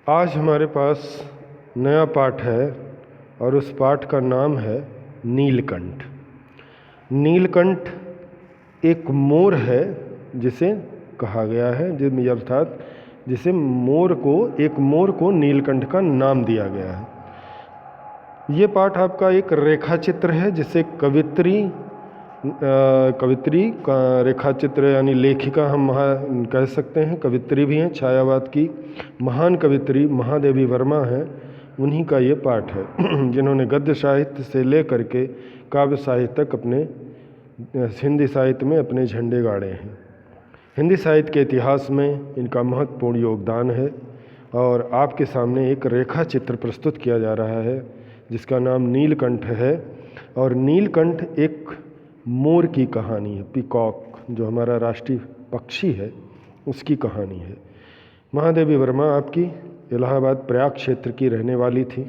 आज हमारे पास नया पाठ है और उस पाठ का नाम है नीलकंठ। नीलकंठ एक मोर है जिसे कहा गया है, अर्थात जिसे एक मोर को नीलकंठ का नाम दिया गया है। ये पाठ आपका एक रेखा चित्र है जिसे कवित्री का रेखा चित्र यानी लेखिका हम कह सकते हैं। कवित्री भी हैं, छायावाद की महान कवित्री महादेवी वर्मा हैं, उन्हीं का ये पाठ है जिन्होंने गद्य साहित्य से लेकर के काव्य साहित्य तक अपने हिंदी साहित्य में अपने झंडे गाड़े हैं। हिंदी साहित्य के इतिहास में इनका महत्वपूर्ण योगदान है और आपके सामने एक रेखा चित्र प्रस्तुत किया जा रहा है जिसका नाम नीलकंठ है। और नीलकंठ एक मोर की कहानी है, पीकॉक जो हमारा राष्ट्रीय पक्षी है उसकी कहानी है। महादेवी वर्मा आपकी इलाहाबाद प्रयाग क्षेत्र की रहने वाली थी।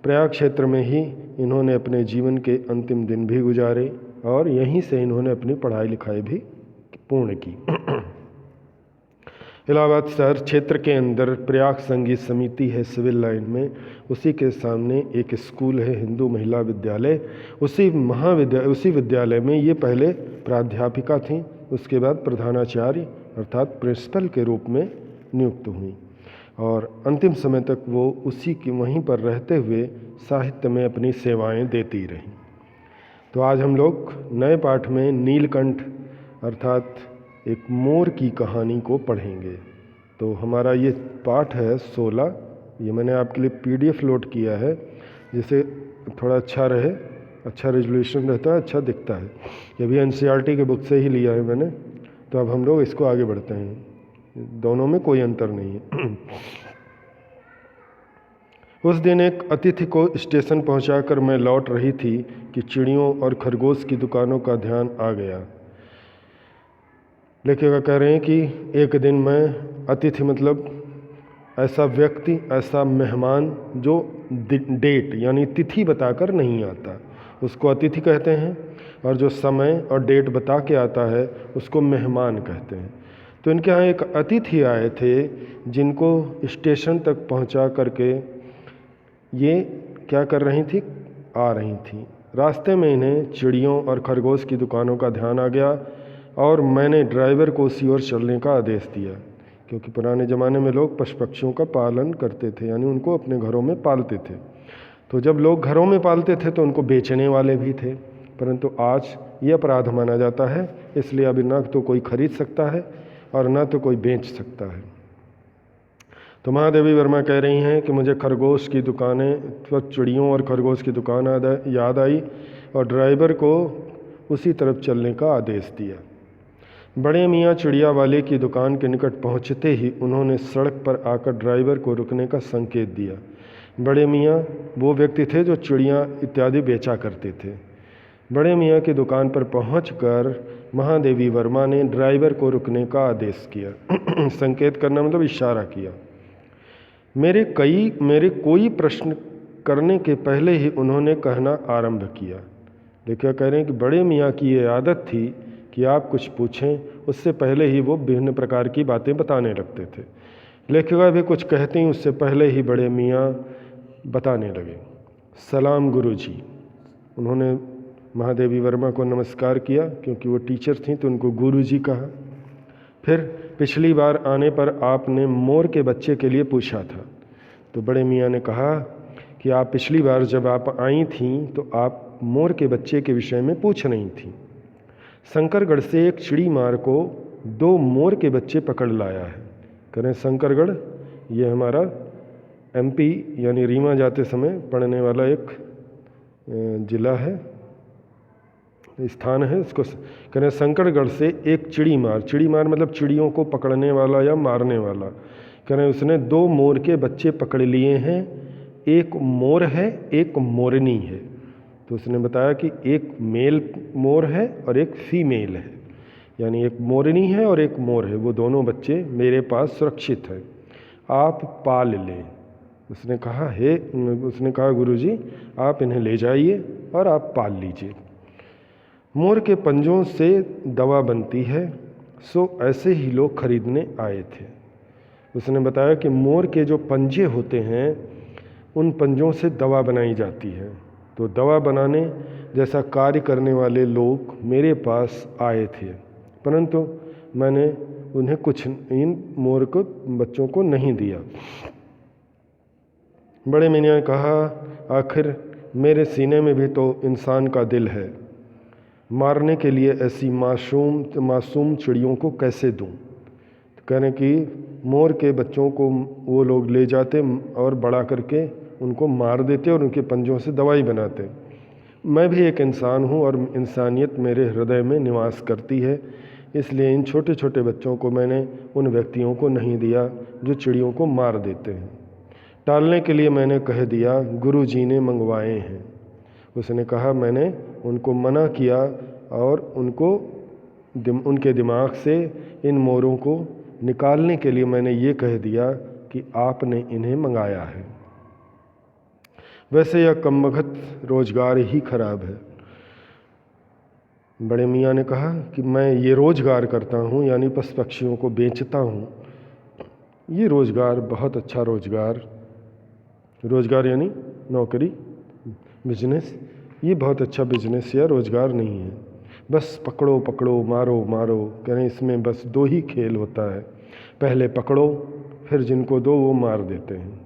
प्रयाग क्षेत्र में ही इन्होंने अपने जीवन के अंतिम दिन भी गुजारे और यहीं से इन्होंने अपनी पढ़ाई लिखाई भी पूर्ण की। इलाहाबाद शहर क्षेत्र के अंदर प्रयाग संगीत समिति है सिविल लाइन में, उसी के सामने एक स्कूल है हिंदू महिला विद्यालय। उसी विद्यालय में ये पहले प्राध्यापिका थीं, उसके बाद प्रधानाचार्य अर्थात प्रिंसिपल के रूप में नियुक्त हुई और अंतिम समय तक वो वहीं पर रहते हुए साहित्य में अपनी सेवाएं देती रहीं। तो आज हम लोग नए पाठ में नीलकंठ अर्थात एक मोर की कहानी को पढ़ेंगे। तो हमारा ये पाठ है 16। ये मैंने आपके लिए PDF लोड किया है जिससे थोड़ा अच्छा रहे, अच्छा रेजोल्यूशन रहता है, अच्छा दिखता है। ये भी NCERT के बुक से ही लिया है मैंने। तो अब हम लोग इसको आगे बढ़ते हैं, दोनों में कोई अंतर नहीं है। उस दिन एक अतिथि को स्टेशन पहुंचाकर मैं लौट रही थी कि चिड़ियों और खरगोश की दुकानों का ध्यान आ गया। लेखिका कह रहे हैं कि एक दिन मैं अतिथि मतलब ऐसा व्यक्ति, ऐसा मेहमान जो डेट यानी तिथि बताकर नहीं आता उसको अतिथि कहते हैं, और जो समय और डेट बता के आता है उसको मेहमान कहते हैं। तो इनके यहाँ एक अतिथि आए थे जिनको स्टेशन तक पहुँचा करके ये क्या कर रही थी, आ रही थी। रास्ते में इन्हें चिड़ियों और खरगोश की दुकानों का ध्यान आ गया और मैंने ड्राइवर को उसी ओर चलने का आदेश दिया, क्योंकि पुराने ज़माने में लोग पशु पक्षियों का पालन करते थे, यानी उनको अपने घरों में पालते थे। तो जब लोग घरों में पालते थे तो उनको बेचने वाले भी थे, परंतु आज ये अपराध माना जाता है, इसलिए अभी ना तो कोई खरीद सकता है और ना तो कोई बेच सकता है। तो महादेवी वर्मा कह रही हैं कि मुझे खरगोश की दुकानें, चिड़ियों और खरगोश की दुकान याद आई और ड्राइवर को उसी तरफ चलने का आदेश दिया। बड़े मियाँ चिड़िया वाले की दुकान के निकट पहुंचते ही उन्होंने सड़क पर आकर ड्राइवर को रुकने का संकेत दिया। बड़े मियाँ वो व्यक्ति थे जो चिड़िया इत्यादि बेचा करते थे। बड़े मियाँ की दुकान पर पहुंचकर महादेवी वर्मा ने ड्राइवर को रुकने का आदेश किया। संकेत करना मतलब इशारा किया। मेरे कोई प्रश्न करने के पहले ही उन्होंने कहना आरंभ किया। लेखिका कह रहे हैं कि बड़े मियाँ की ये आदत थी कि आप कुछ पूछें उससे पहले ही वो विभिन्न प्रकार की बातें बताने लगते थे। लेखिका भी कुछ कहती उससे पहले ही बड़े मियाँ बताने लगे। सलाम गुरुजी। उन्होंने महादेवी वर्मा को नमस्कार किया, क्योंकि वो टीचर थीं तो उनको गुरुजी कहा। फिर पिछली बार आने पर आपने मोर के बच्चे के लिए पूछा था। तो बड़े मियाँ ने कहा कि आप पिछली बार जब आप आई थीं तो आप मोर के बच्चे के विषय में पूछ रही थीं। शंकरगढ़ से एक चिड़ी मार को 2 मोर के बच्चे पकड़ लाया है। करें शंकरगढ़ ये हमारा MP यानी रीवा जाते समय पड़ने वाला एक ज़िला है, स्थान है। इसको करें शंकरगढ़ से एक चिड़ी मार मतलब चिड़ियों को पकड़ने वाला या मारने वाला। करें उसने 2 मोर के बच्चे पकड़ लिए हैं, एक मोर है एक मोरनी है। तो उसने बताया कि एक मेल मोर है और एक फीमेल है, यानी एक मोरनी है और एक मोर है। वो दोनों बच्चे मेरे पास सुरक्षित हैं, आप पाल लें। उसने कहा गुरुजी आप इन्हें ले जाइए और आप पाल लीजिए। मोर के पंजों से दवा बनती है, सो ऐसे ही लोग खरीदने आए थे। उसने बताया कि मोर के जो पंजे होते हैं उन पंजों से दवा बनाई जाती है। तो दवा बनाने जैसा कार्य करने वाले लोग मेरे पास आए थे, परंतु मैंने उन्हें कुछ इन मोर को बच्चों को नहीं दिया। बड़े मियाँ ने कहा, आखिर मेरे सीने में भी तो इंसान का दिल है, मारने के लिए ऐसी मासूम चिड़ियों को कैसे दूं? तो कह रहे कि मोर के बच्चों को वो लोग ले जाते और बड़ा करके उनको मार देते और उनके पंजों से दवाई बनाते। मैं भी एक इंसान हूँ और इंसानियत मेरे हृदय में निवास करती है, इसलिए इन छोटे छोटे बच्चों को मैंने उन व्यक्तियों को नहीं दिया जो चिड़ियों को मार देते हैं। टालने के लिए मैंने कह दिया, गुरुजी ने मंगवाए हैं। उसने कहा, मैंने उनको मना किया और उनके दिमाग से इन मोरों को निकालने के लिए मैंने ये कह दिया कि आपने इन्हें मंगाया है। वैसे यह कमबख्त रोजगार ही खराब है। बड़े मियाँ ने कहा कि मैं ये रोजगार करता हूँ, यानी पशु पक्षियों को बेचता हूँ। ये रोजगार बहुत अच्छा रोजगार यानी नौकरी, बिजनेस, ये बहुत अच्छा बिजनेस या रोजगार नहीं है। बस पकड़ो पकड़ो, मारो मारो, कहें इसमें बस दो ही खेल होता है, पहले पकड़ो फिर जिनको दो वो मार देते हैं।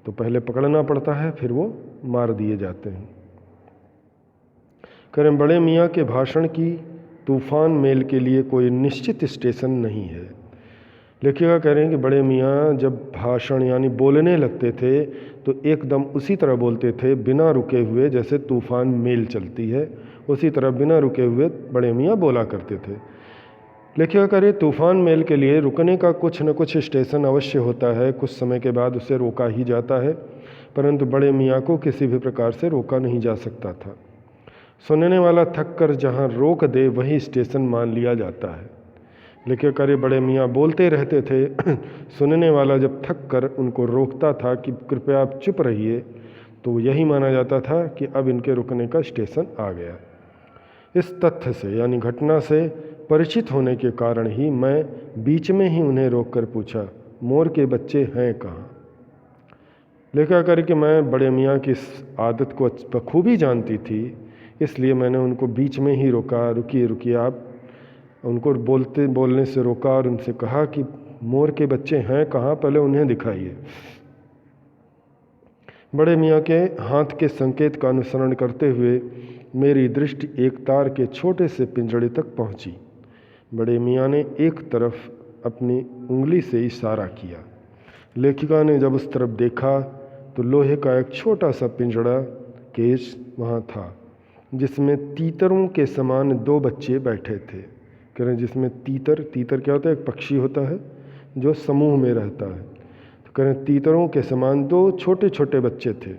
तो पहले पकड़ना पड़ता है, फिर वो मार दिए जाते हैं। करें बड़े मियाँ के भाषण की तूफान मेल के लिए कोई निश्चित स्टेशन नहीं है। लेखिका कह रहे हैं कि बड़े मियाँ जब भाषण यानी बोलने लगते थे तो एकदम उसी तरह बोलते थे, बिना रुके हुए, जैसे तूफान मेल चलती है उसी तरह बिना रुके हुए बड़े मियाँ बोला करते थे। लेखिका कह रहे तूफान मेल के लिए रुकने का कुछ न कुछ स्टेशन अवश्य होता है, कुछ समय के बाद उसे रोका ही जाता है, परंतु बड़े मियाँ को किसी भी प्रकार से रोका नहीं जा सकता था। सुनने वाला थक कर जहाँ रोक दे वही स्टेशन मान लिया जाता है। लेकिन करे बड़े मियाँ बोलते रहते थे, सुनने वाला जब थक कर उनको रोकता था कि कृपया आप चुप रहिए, तो यही माना जाता था कि अब इनके रुकने का स्टेशन आ गया। इस तथ्य से यानी घटना से परिचित होने के कारण ही मैं बीच में ही उन्हें रोककर पूछा, मोर के बच्चे हैं कहाँ? लेखा कर कि मैं बड़े मियाँ की इस आदत को बखूबी जानती थी, इसलिए मैंने उनको बीच में ही रोका, रुकिए रुकिए आप। उनको बोलने से रोका और उनसे कहा कि मोर के बच्चे हैं कहाँ, पहले उन्हें दिखाइए। बड़े मियाँ के हाथ के संकेत का अनुसरण करते हुए मेरी दृष्टि एक तार के छोटे से पिंजड़े तक पहुँची। बड़े मियाँ ने एक तरफ अपनी उंगली से इशारा किया। लेखिका ने जब उस तरफ देखा तो लोहे का एक छोटा सा पिंजड़ा केज वहाँ था, जिसमें तीतरों के समान दो बच्चे बैठे थे। कह रहे जिसमें तीतर क्या होता है? एक पक्षी होता है जो समूह में रहता है। तो कह रहे तीतरों के समान दो छोटे छोटे बच्चे थे।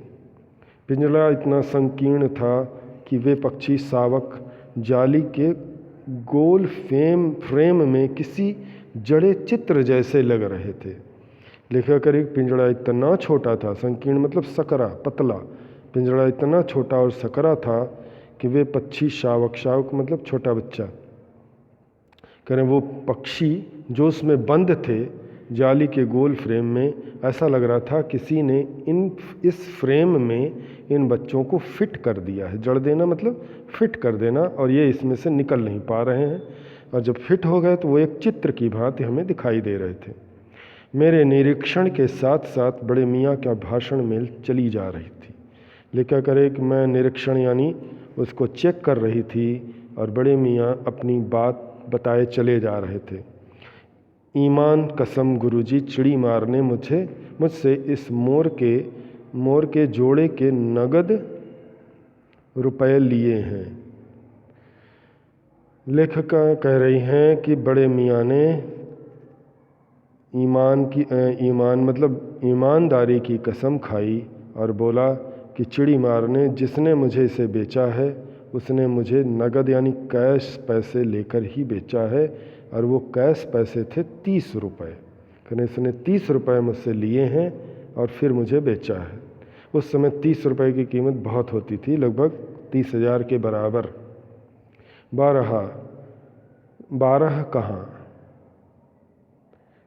पिंजरा इतना संकीर्ण था कि वे पक्षी सावक जाली के गोल फ्रेम में किसी जड़े चित्र जैसे लग रहे थे। लिखा करें पिंजरा इतना छोटा था, संकीर्ण मतलब सकरा, पतला। पिंजरा इतना छोटा और सकरा था कि वे पक्षी शावक मतलब छोटा बच्चा, करें वो पक्षी जो उसमें बंद थे जाली के गोल फ्रेम में, ऐसा लग रहा था किसी ने इस फ्रेम में इन बच्चों को फिट कर दिया है। जड़ देना मतलब फिट कर देना, और ये इसमें से निकल नहीं पा रहे हैं, और जब फिट हो गए तो वो एक चित्र की भांति हमें दिखाई दे रहे थे। मेरे निरीक्षण के साथ साथ बड़े मियाँ का भाषण में चली जा रही थी। लिखा करे कि मैं निरीक्षण यानी उसको चेक कर रही थी और बड़े मियाँ अपनी बात बताए चले जा रहे थे। ईमान कसम गुरुजी, चिड़ी मारने मुझसे इस मोर के जोड़े के नगद रुपए लिए हैं। लेखिका कह रही हैं कि बड़े मियाँ ने ईमान मतलब ईमानदारी की कसम खाई और बोला कि चिड़ी मारने जिसने मुझे इसे बेचा है उसने मुझे नगद यानी कैश पैसे लेकर ही बेचा है, और वो कैश पैसे थे 30 रुपये। कहने इसने 30 रुपये मुझसे लिए हैं और फिर मुझे बेचा है। उस समय 30 रुपये की कीमत बहुत होती थी, लगभग 30,000 के बराबर। 12 कहाँ?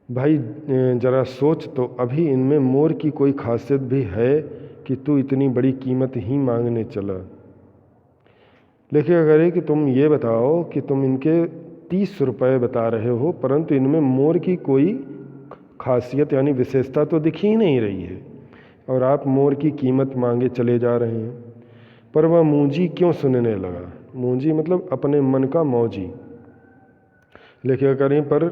भाई जरा सोच तो, अभी इनमें मोर की कोई खासियत भी है कि तू इतनी बड़ी कीमत ही मांगने चला। लेकिन अगर है कि तुम ये बताओ कि तुम इनके 30 रुपये बता रहे हो, परंतु इनमें मोर की कोई खासियत यानी विशेषता तो दिख ही नहीं रही है, और आप मोर की कीमत मांगे चले जा रहे हैं। पर वह मूंजी क्यों सुनने लगा? मूंजी मतलब अपने मन का मौजी। लेखिका करें, पर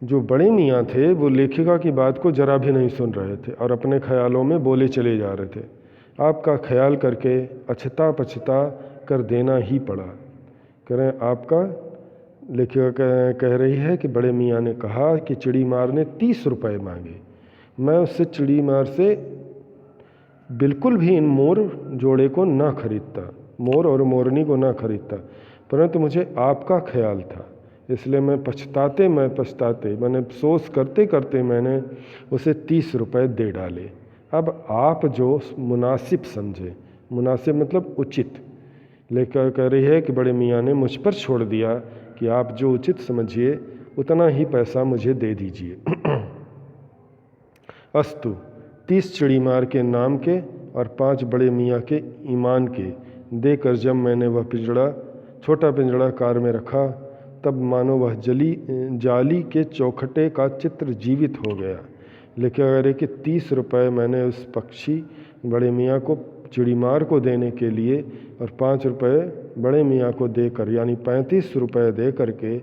जो बड़े मियाँ थे वो लेखिका की बात को जरा भी नहीं सुन रहे थे और अपने ख्यालों में बोले चले जा रहे थे। आपका ख्याल करके अछता पछता कर देना ही पड़ा। करें आपका, लेखिका कह रही है कि बड़े मियाँ ने कहा कि चिड़ी मार ने 30 रुपये मांगे। मैं उससे चिड़ी मार से बिल्कुल भी इन मोर जोड़े को ना खरीदता, मोर और मोरनी को ना खरीदता, परंतु मुझे आपका ख्याल था, इसलिए मैं पछताते मैंने अफसोस करते करते मैंने उसे 30 रुपये दे डाले। अब आप जो मुनासिब समझे, मुनासिब मतलब उचित, लेकर कह रही है कि बड़े मियाँ ने मुझ पर छोड़ दिया कि आप जो उचित समझिए उतना ही पैसा मुझे दे दीजिए। अस्तु, 30 चिड़ीमार के नाम के और 5 बड़े मियाँ के ईमान के देकर जब मैंने वह छोटा पिंजड़ा कार में रखा, तब मानो वह जाली के चौखटे का चित्र जीवित हो गया। लेकिन अगर कि 30 रुपये मैंने उस पक्षी बड़े मियाँ को चिड़ीमार को देने के लिए और 5 रुपये बड़े मियाँ को देकर, यानी 35 रुपये दे करके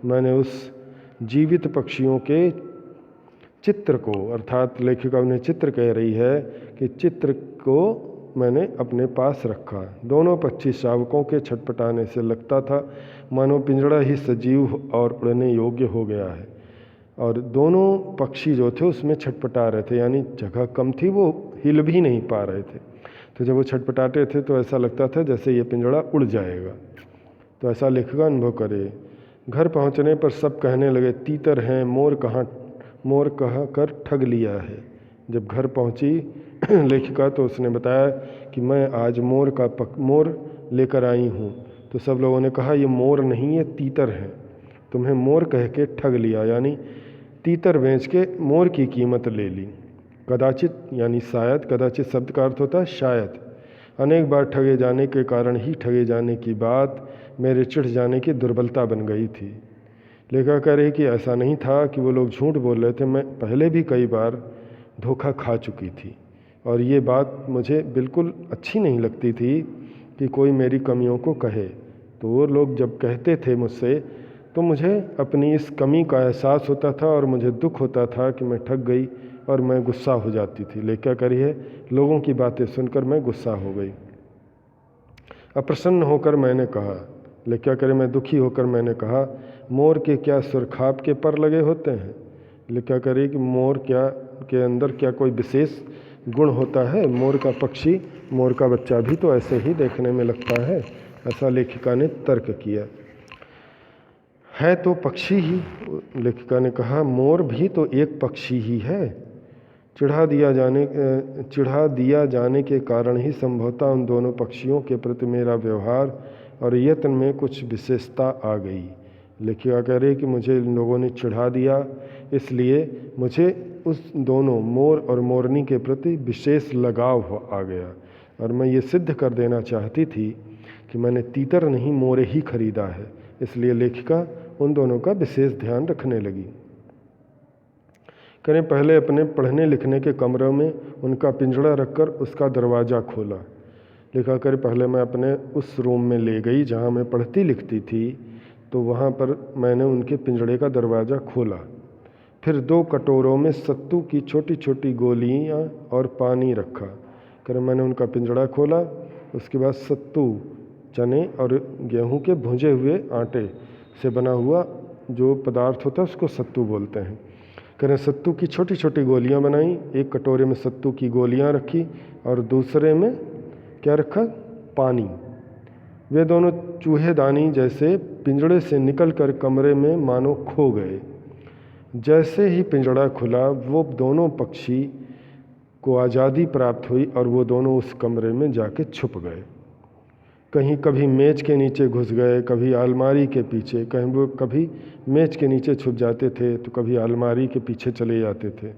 मैंने उस जीवित पक्षियों के चित्र को, अर्थात लेखिका उन्हें चित्र कह रही है कि चित्र को मैंने अपने पास रखा। दोनों पक्षी शावकों के छटपटाने से लगता था मानो पिंजड़ा ही सजीव और उड़ने योग्य हो गया है, और दोनों पक्षी जो थे उसमें छटपटा रहे थे, यानी जगह कम थी, वो हिल भी नहीं पा रहे थे। तो जब वो छटपटाते थे तो ऐसा लगता था जैसे ये पिंजड़ा उड़ जाएगा। तो ऐसा लेखिका अनुभव करे। घर पहुंचने पर सब कहने लगे, तीतर हैं, मोर कह कर ठग लिया है। जब घर पहुंची लेखिका तो उसने बताया कि मैं आज मोर लेकर आई हूँ। तो सब लोगों ने कहा ये मोर नहीं, ये तीतर है, तुम्हें मोर कह के ठग लिया, यानी तीतर बेच के मोर की कीमत ले ली। कदाचित यानी शायद, कदाचित शब्द का अर्थ होता है शायद। अनेक बार ठगे जाने के कारण ही ठगे जाने की बात मेरे चिढ़ जाने की दुर्बलता बन गई थी। लेखिका कह रही कि ऐसा नहीं था कि वो लोग झूठ बोल रहे थे, मैं पहले भी कई बार धोखा खा चुकी थी और ये बात मुझे बिल्कुल अच्छी नहीं लगती थी कि कोई मेरी कमियों को कहे। तो वो लोग जब कहते थे मुझसे तो मुझे अपनी इस कमी का एहसास होता था और मुझे दुख होता था कि मैं ठग गई और मैं गुस्सा हो जाती थी। लेखिका कह रही है लोगों की बातें सुनकर मैं गुस्सा हो गई। अप्रसन्न होकर मैंने कहा, लेखिका कह रही मैं दुखी होकर मैंने कहा, मोर के क्या सुरखाप के पर लगे होते हैं? लेखिका कह रही कि मोर के अंदर क्या कोई विशेष गुण होता है? मोर का पक्षी, मोर का बच्चा भी तो ऐसे ही देखने में लगता है, ऐसा लेखिका ने तर्क किया। है तो पक्षी ही, लेखिका ने कहा, मोर भी तो एक पक्षी ही है। चिढ़ा दिया जाने के कारण ही संभवतः उन दोनों पक्षियों के प्रति मेरा व्यवहार और यत्न में कुछ विशेषता आ गई। लेखिका कह रही कि मुझे इन लोगों ने चिढ़ा दिया, इसलिए मुझे उस दोनों मोर और मोरनी के प्रति विशेष लगाव आ गया और मैं ये सिद्ध कर देना चाहती थी कि मैंने तीतर नहीं मोर ही खरीदा है। इसलिए लेखिका उन दोनों का विशेष ध्यान रखने लगी। करें पहले अपने पढ़ने लिखने के कमरे में उनका पिंजड़ा रखकर उसका दरवाज़ा खोला। लिखा कर पहले मैं अपने उस रूम में ले गई जहाँ मैं पढ़ती लिखती थी, तो वहाँ पर मैंने उनके पिंजड़े का दरवाज़ा खोला। फिर 2 कटोरों में सत्तू की छोटी छोटी गोलियाँ और पानी रखा। कर मैंने उनका पिंजड़ा खोला, उसके बाद सत्तू, चने और गेहूं के भुंजे हुए आटे से बना हुआ जो पदार्थ होता है उसको सत्तू बोलते हैं। करें सत्तू की छोटी छोटी गोलियां बनाई, एक कटोरे में सत्तू की गोलियां रखी और दूसरे में क्या रखा? पानी। वे दोनों चूहेदानी जैसे पिंजड़े से निकलकर कमरे में मानो खो गए। जैसे ही पिंजड़ा खुला वो दोनों पक्षी को आज़ादी प्राप्त हुई और वो दोनों उस कमरे में जाके छुप गए। कहीं कभी मेज के नीचे घुस गए, कभी अलमारी के पीछे, कभी मेज के नीचे छुप जाते थे तो कभी अलमारी के पीछे चले जाते थे।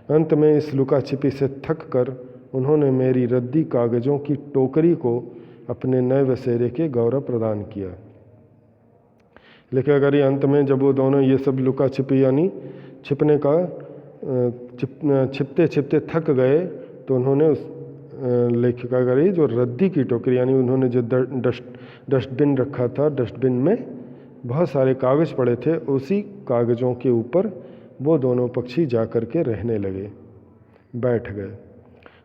अंत में इस लुका छिपी से थक कर उन्होंने मेरी रद्दी कागज़ों की टोकरी को अपने नए बसेरे के गौरव प्रदान किया। लेखिकाकारी अंत में जब वो दोनों ये सब लुका छिपी यानी छिपने का छिपते छिपते थक गए तो उन्होंने उस लेखिकाकारी जो रद्दी की टोकरी यानी उन्होंने जो डस्टबिन रखा था, डस्टबिन में बहुत सारे कागज़ पड़े थे, उसी कागज़ों के ऊपर वो दोनों पक्षी जा कर के रहने लगे, बैठ गए।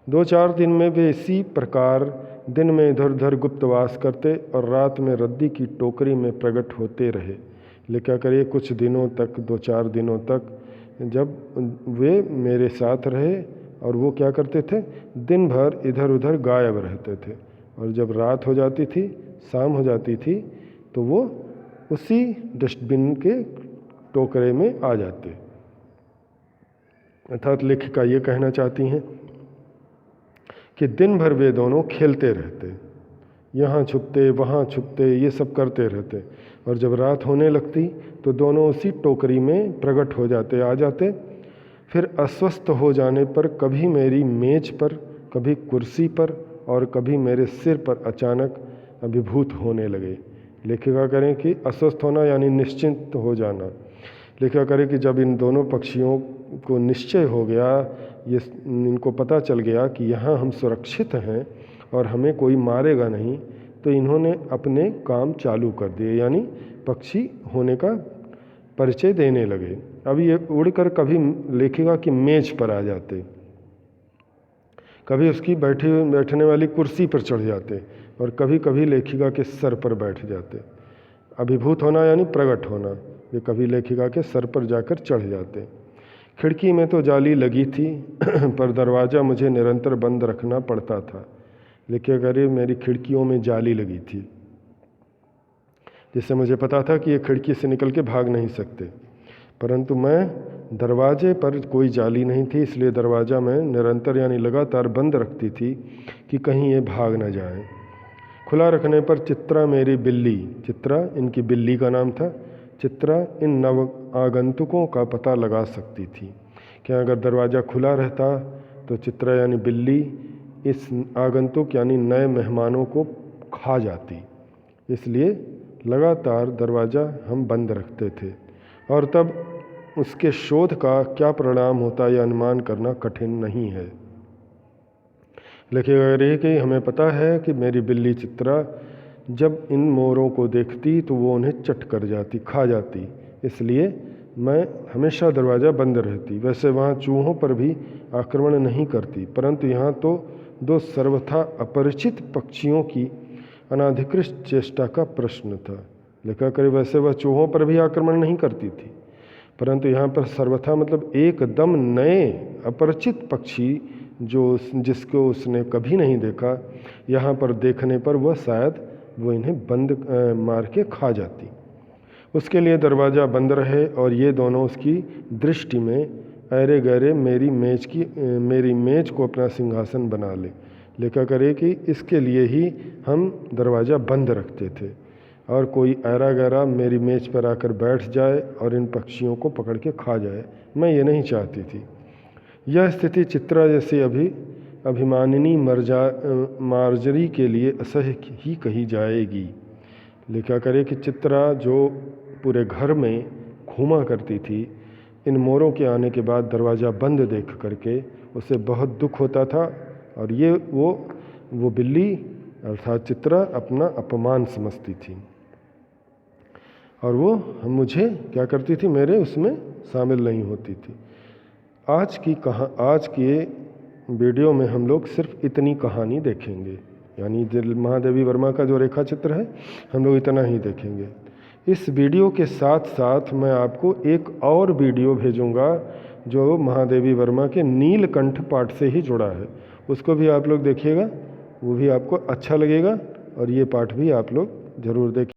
2-4 दिन में वे इसी प्रकार दिन में इधर उधर गुप्तवास करते और रात में रद्दी की टोकरी में प्रकट होते रहे। लेकिन करिए कुछ दिनों तक, 2-4 दिनों तक जब वे मेरे साथ रहे और वो क्या करते थे, दिन भर इधर उधर गायब रहते थे और जब रात हो जाती थी, शाम हो जाती थी तो वो उसी डस्टबिन के टोकरे में आ जाते। अर्थात लेखिका ये कहना चाहती हैं कि दिन भर वे दोनों खेलते रहते, यहाँ छुपते वहाँ छुपते, ये सब करते रहते और जब रात होने लगती तो दोनों उसी टोकरी में प्रकट हो जाते, आ जाते। फिर अस्वस्थ हो जाने पर कभी मेरी मेज पर, कभी कुर्सी पर और कभी मेरे सिर पर अचानक अभिभूत होने लगे। लेखिका करें कि अस्वस्थ होना यानी निश्चिंत हो जाना। लेखिका करें कि जब इन दोनों पक्षियों को निश्चय हो गया, ये इनको पता चल गया कि यहाँ हम सुरक्षित हैं और हमें कोई मारेगा नहीं, तो इन्होंने अपने काम चालू कर दिए यानी पक्षी होने का परिचय देने लगे। अब ये उड़कर कभी लेखिका की मेज पर आ जाते, कभी उसकी बैठने वाली कुर्सी पर चढ़ जाते और कभी कभी लेखिका के सर पर बैठ जाते। अभिभूत होना यानी प्रकट होना, ये कभी लेखिका के सर पर जाकर चढ़ जाते। खिड़की में तो जाली लगी थी पर दरवाज़ा मुझे निरंतर बंद रखना पड़ता था। लेखिका करीब मेरी खिड़कियों में जाली लगी थी, जिससे मुझे पता था कि ये खिड़की से निकल के भाग नहीं सकते, परंतु मैं दरवाजे पर कोई जाली नहीं थी, इसलिए दरवाज़ा मैं निरंतर यानी लगातार बंद रखती थी कि कहीं ये भाग न जाए। खुला रखने पर चित्रा मेरी बिल्ली, चित्रा इनकी बिल्ली का नाम था, चित्रा इन नव आगंतुकों का पता लगा सकती थी। क्या अगर दरवाज़ा खुला रहता तो चित्रा यानी बिल्ली इस आगंतुक यानी नए मेहमानों को खा जाती, इसलिए लगातार दरवाज़ा हम बंद रखते थे और तब उसके शोध का क्या परिणाम होता यह अनुमान करना कठिन नहीं है। लेकिन अगर ये कि हमें पता है कि मेरी बिल्ली चित्रा जब इन मोरों को देखती तो वो उन्हें चट कर जाती, खा जाती, इसलिए मैं हमेशा दरवाज़ा बंद रहती। वैसे वहाँ चूहों पर भी आक्रमण नहीं करती, परंतु यहाँ तो 2 सर्वथा अपरिचित पक्षियों की अनाधिकृत चेष्टा का प्रश्न था। लिखा करे वैसे वह चूहों पर भी आक्रमण नहीं करती थी, परंतु यहाँ पर सर्वथा मतलब एकदम नए अपरिचित पक्षी जिसको उसने कभी नहीं देखा, यहाँ पर देखने पर वह शायद वो इन्हें बंद मार के खा जाती। उसके लिए दरवाज़ा बंद रहे और ये दोनों उसकी दृष्टि में ऐरे गहरे मेरी मेज को अपना सिंहासन बना ले। लिखा करे कि इसके लिए ही हम दरवाज़ा बंद रखते थे और कोई ऐरा गहरा मेरी मेज पर आकर बैठ जाए और इन पक्षियों को पकड़ के खा जाए, मैं ये नहीं चाहती थी। यह स्थिति चित्रा जैसी अभिमानिनी मार्जरी के लिए असह्य ही कही जाएगी। लिखा करे कि चित्रा जो पूरे घर में घूमा करती थी, इन मोरों के आने के बाद दरवाज़ा बंद देख करके उसे बहुत दुख होता था और ये वो बिल्ली अर्थात चित्रा अपना अपमान समझती थी और वो मुझे क्या करती थी, मेरे उसमें शामिल नहीं होती थी। आज की वीडियो में हम लोग सिर्फ इतनी कहानी देखेंगे, यानी महादेवी वर्मा का जो रेखा चित्र है हम लोग इतना ही देखेंगे। इस वीडियो के साथ साथ मैं आपको एक और वीडियो भेजूंगा जो महादेवी वर्मा के नीलकंठ पाठ से ही जुड़ा है, उसको भी आप लोग देखिएगा, वो भी आपको अच्छा लगेगा और ये पाठ भी आप लोग ज़रूर देखिए।